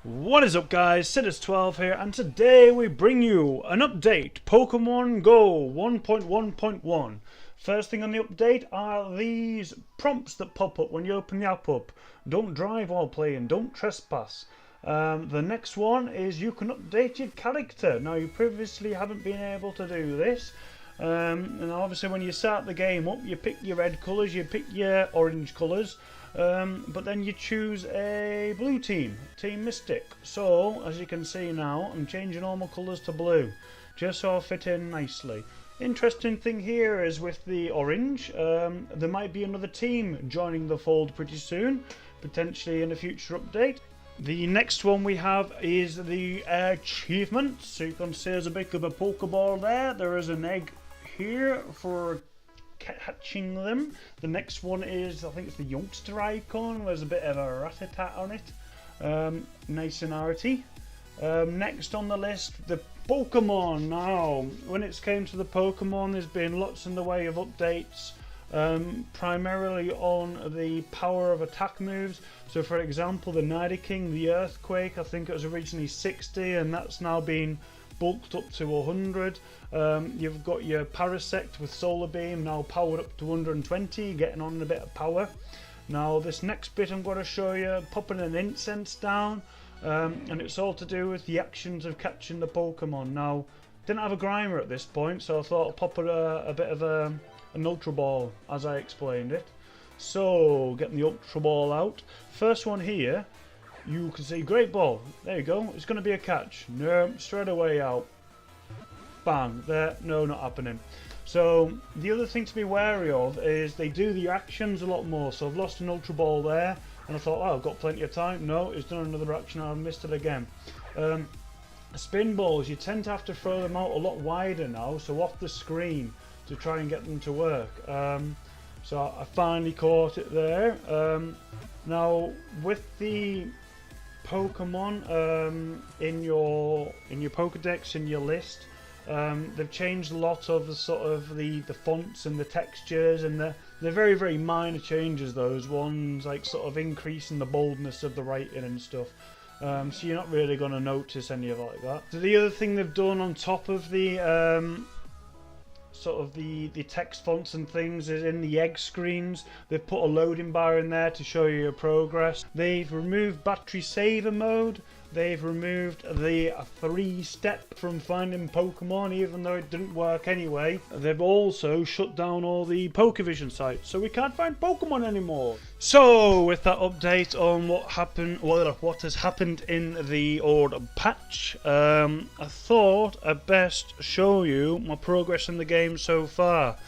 What is up guys, Ep3 here, and today we bring you an update, Pokemon Go 1.1.1. First thing on the update are these prompts that pop up when you open the app up. Don't drive while playing, don't trespass. The next one is you can update your character. Now you previously haven't been able to do this. And obviously when you start the game up, you pick your red colours, you pick your orange colours. But then you choose a blue team, Team Mystic. So, as you can see now, I'm changing all my colours to blue, just so I fit in nicely. Interesting thing here is with the orange, there might be another team joining the fold pretty soon, potentially in a future update. The next one we have is the achievement. So you can see there's a bit of a Pokeball there. There is an egg here for catching them. The next one is, I think it's the youngster icon. There's a bit of a rat-a-tat on it. Nice and arty. Next on the list, the Pokemon. Now, when it came to the Pokemon, there's been lots in the way of updates. Primarily on the power of attack moves. So for example, the Nidoking, the Earthquake, I think it was originally 60 and that's now been bulked up to 100. You've got your Parasect with Solar Beam now powered up to 120, getting on a bit of power. Now this next bit I'm going to show you, popping an incense down, and it's all to do with the actions of catching the Pokemon. Now, didn't have a Grimer at this point, so I thought I'd pop a bit of an Ultra Ball as I explained it. So, getting the Ultra Ball out. First one here, you can see Great Ball. There you go. It's going to be a catch. No, straight away out. Bang. There. No, not happening. So, the other thing to be wary of is they do the actions a lot more. So, I've lost an Ultra Ball there, and I thought, oh, I've got plenty of time. No, it's done another action and I've missed it again. Spin balls, you tend to have to throw them out a lot wider now, so off the screen to try and get them to work. So I finally caught it there. Now with the Pokemon in your Pokedex, in your list, they've changed a lot of the sort of the fonts and the textures, and they're very, very minor changes, those ones, like sort of increasing the boldness of the writing and stuff. So you're not really going to notice any of it like that. So the other thing they've done on top of the sort of the text fonts and things is in the egg screens, they've put a loading bar in there to show you your progress. They've removed battery saver mode. They've removed the 3-step from finding Pokemon, even though it didn't work anyway. They've also shut down all the Pokevision sites, so we can't find Pokemon anymore. So, with that update on what has happened in the old patch, I thought I'd best show you my progress in the game so far.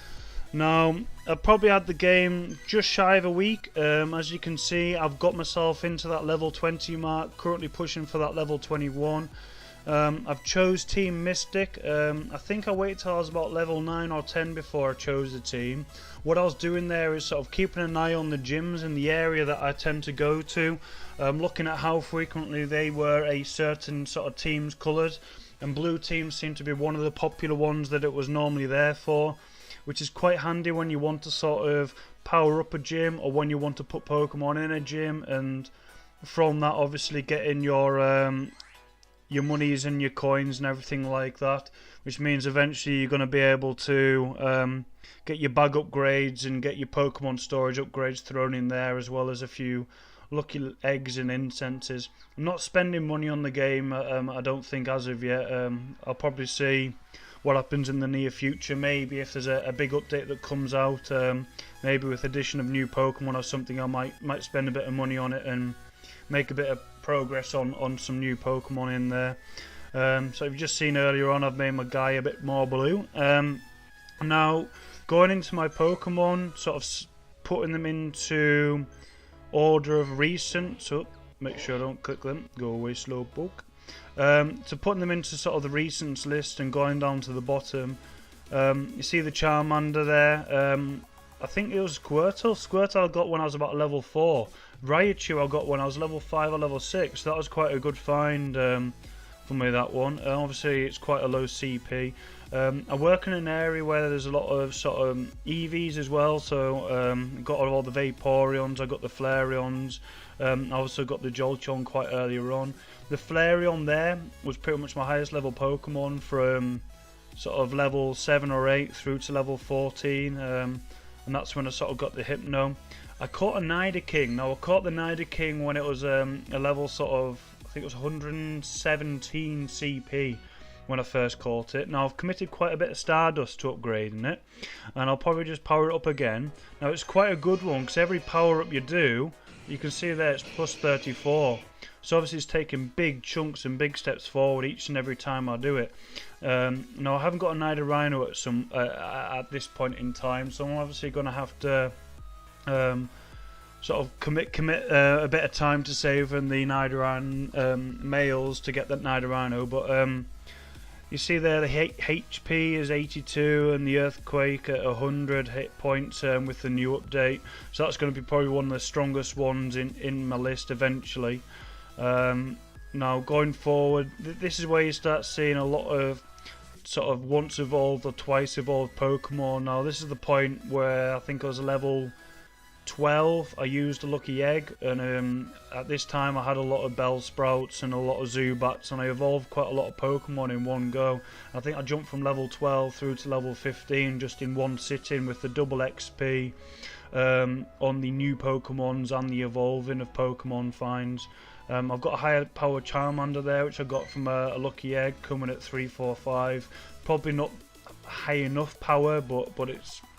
Now, I've probably had the game just shy of a week. As you can see, I've got myself into that level 20 mark, currently pushing for that level 21. I've chose Team Mystic. I think I waited till I was about level 9 or 10 before I chose the team. What I was doing there is sort of keeping an eye on the gyms in the area that I tend to go to, looking at how frequently they were a certain sort of team's colours, and blue teams seem to be one of the popular ones that it was normally there for, which is quite handy when you want to sort of power up a gym or when you want to put Pokemon in a gym, and from that obviously getting your monies and your coins and everything like that, which means eventually you're going to be able to get your bag upgrades and get your Pokemon storage upgrades thrown in there, as well as a few lucky eggs and incenses. I'm not spending money on the game, I don't think, as of yet. I'll probably see what happens in the near future. Maybe if there's a big update that comes out, maybe with addition of new Pokemon or something, I might spend a bit of money on it and make a bit of progress on some new Pokemon in there. So you've just seen earlier on, I've made my guy a bit more blue. Now going into my Pokemon, sort of putting them into order of recent, so make sure I don't click them, go away slowpoke. So putting them into sort of the recents list and going down to the bottom, you see the Charmander there. I think it was Squirtle I got when I was about level 4. Raichu I got when I was level 5 or level 6. That was quite a good find for me, that one. Obviously it's quite a low CP. I work in an area where there's a lot of sort of EVs as well, so got all the Vaporeons, I got the Flareons, I also got the Jolteon quite earlier on. The Flareon there was pretty much my highest level Pokemon from sort of level 7 or 8 through to level 14, and that's when I sort of got the Hypno. I caught a Nidoking. Now I caught the Nidoking when it was a level sort of, I think it was 117 CP when I first caught it. Now I've committed quite a bit of Stardust to upgrading it, and I'll probably just power it up again. Now it's quite a good one, because every power up you do, you can see there it's plus 34. So obviously it's taking big chunks and big steps forward each and every time I do it. Now I haven't got a Nidorino at this point in time, so I'm obviously going to have to sort of commit a bit of time to saving the Nidoran males to get that Nidorino. But you see there the HP is 82 and the Earthquake at 100 hit points with the new update. So that's going to be probably one of the strongest ones in my list eventually. Now going forward, this is where you start seeing a lot of sort of once evolved or twice evolved Pokemon. Now this is the point where I think I was level 12, I used a Lucky Egg, and at this time I had a lot of Bellsprouts and a lot of Zubats, and I evolved quite a lot of Pokemon in one go. I think I jumped from level 12 through to level 15 just in one sitting with the double XP on the new Pokemons and the evolving of Pokemon finds. I've got a higher power Charmander there, which I got from a Lucky Egg, coming at 345. Probably not high enough power, but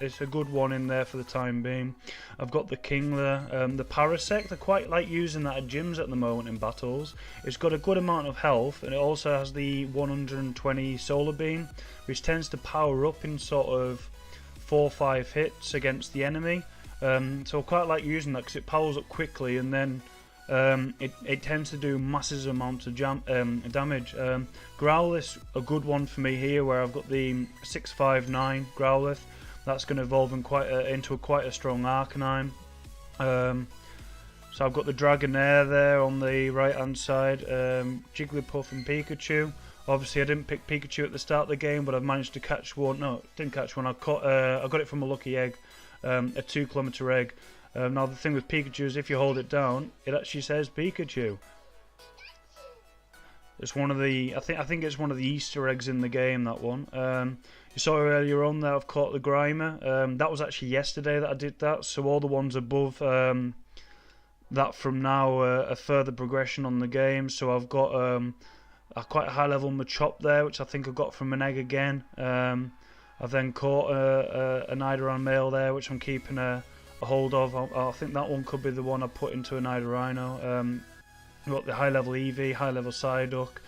it's a good one in there for the time being. I've got the Kingler, the Parasect. I quite like using that at gyms at the moment in battles. It's got a good amount of health, and it also has the 120 Solar Beam, which tends to power up in sort of 4 or 5 hits against the enemy. So I quite like using that because it powers up quickly, and then it tends to do massive amounts of damage. Growlithe, a good one for me here, where I've got the 659 Growlithe. That's going to evolve into quite a strong Arcanine. So I've got the Dragonair there on the right hand side, Jigglypuff and Pikachu. Obviously I didn't pick Pikachu at the start of the game, but I've managed to catch one. No, didn't catch one. I got it from a Lucky Egg, a 2-kilometer egg. Now the thing with Pikachu is if you hold it down, it actually says Pikachu. It's one of the, I think it's one of the Easter eggs in the game, that one. You saw earlier on that I've caught the Grimer. That was actually yesterday that I did that, so all the ones above that from now a further progression on the game. So I've got a quite high level Machop there, which I think I got from an egg again. I've then caught a Nidoran male there, which I'm keeping a hold of. I think that one could be the one I put into a Nidorino. We've got the high level Eevee, high level Psyduck,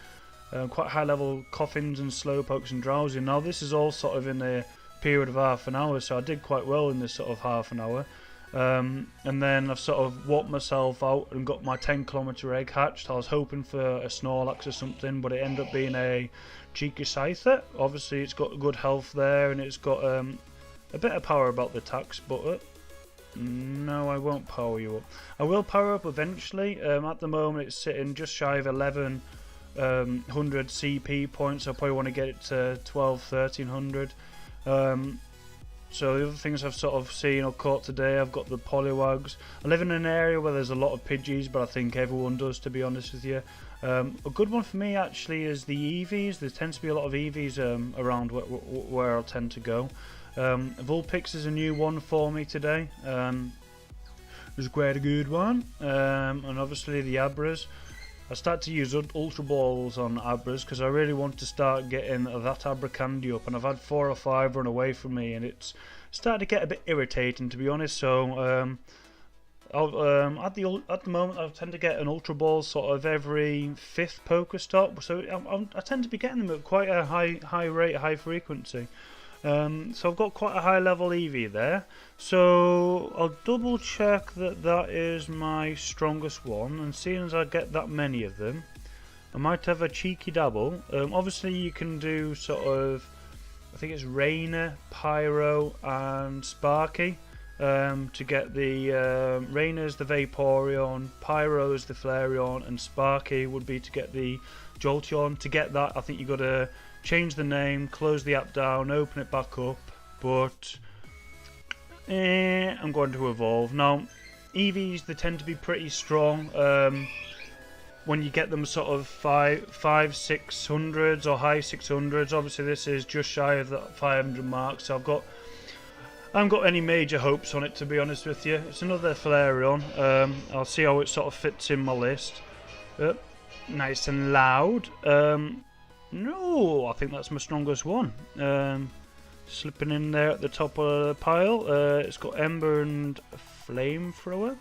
quite high level Coffins and Slowpokes and Drowsy. Now this is all sort of in a period of half an hour, so I did quite well in this sort of half an hour. And then I've sort of walked myself out and got my 10-kilometer egg hatched. I was hoping for a Snorlax or something, but it ended up being a Cheeky Scyther. Obviously it's got good health there, and it's got a bit of power about the attacks, but no, I won't power you up. I will power up eventually. At the moment it's sitting just shy of 1100 CP points. I probably want to get it to 1300. So the other things I've sort of seen or caught today, I've got the Poliwags. I live in an area where there's a lot of Pidgeys, but I think everyone does, to be honest with you. A good one for me actually is the Eevees. There tends to be a lot of Eevees around where I tend to go. Vulpix is a new one for me today. It's quite a good one. And obviously the Abras. I started to use Ultra Balls on Abras because I really want to start getting that Abracandy up, and I've had 4 or 5 run away from me, and it's started to get a bit irritating, to be honest. So at the moment I tend to get an Ultra Ball sort of every 5th Pokestop, so I tend to be getting them at quite a high rate, high frequency. So I've got quite a high level Eevee there, so I'll double check that is my strongest one, and seeing as I get that many of them, I might have a cheeky dabble. Obviously you can do sort of, I think it's Rainer, Pyro and Sparky to get the Rainer's the Vaporeon, Pyro's the Flareon, and Sparky would be to get the Jolteon. To get that I think you got to change the name, close the app down, open it back up, but I'm going to evolve. Now, EVs, they tend to be pretty strong when you get them sort of 600s or high 600s. Obviously this is just shy of the 500 mark, so I haven't got any major hopes on it, to be honest with you. It's another Flareon. I'll see how it sort of fits in my list. Nice and loud. No, I think that's my strongest one. Slipping in there at the top of the pile. It's got Ember and Flamethrower.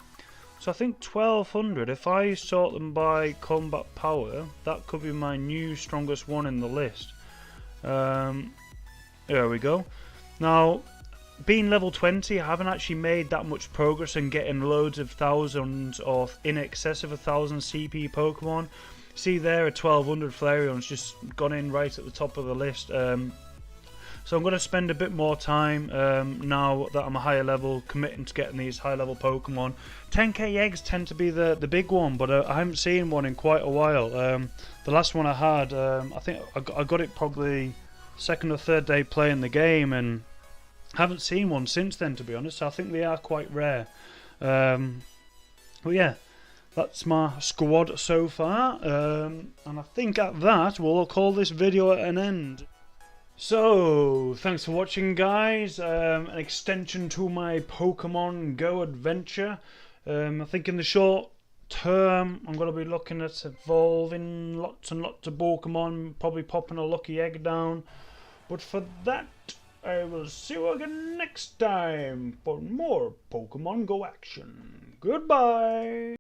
So I think 1200. If I sort them by combat power, that could be my new strongest one in the list. There we go. Now, being level 20, I haven't actually made that much progress in getting loads of thousands or in excess of 1,000 CP Pokemon. See there, a 1200 Flareon's just gone in right at the top of the list. So I'm going to spend a bit more time now that I'm a higher level, committing to getting these high level Pokemon. 10k eggs tend to be the big one, but I haven't seen one in quite a while. The last one I had, I think I got it probably second or third day playing the game, and haven't seen one since then, to be honest. So I think they are quite rare. But yeah, that's my squad so far, and I think at that we'll call this video at an end. So, thanks for watching, guys. An extension to my Pokemon Go adventure. I think in the short term I'm going to be looking at evolving lots and lots of Pokemon, probably popping a lucky egg down. But for that, I will see you again next time for more Pokemon Go action. Goodbye!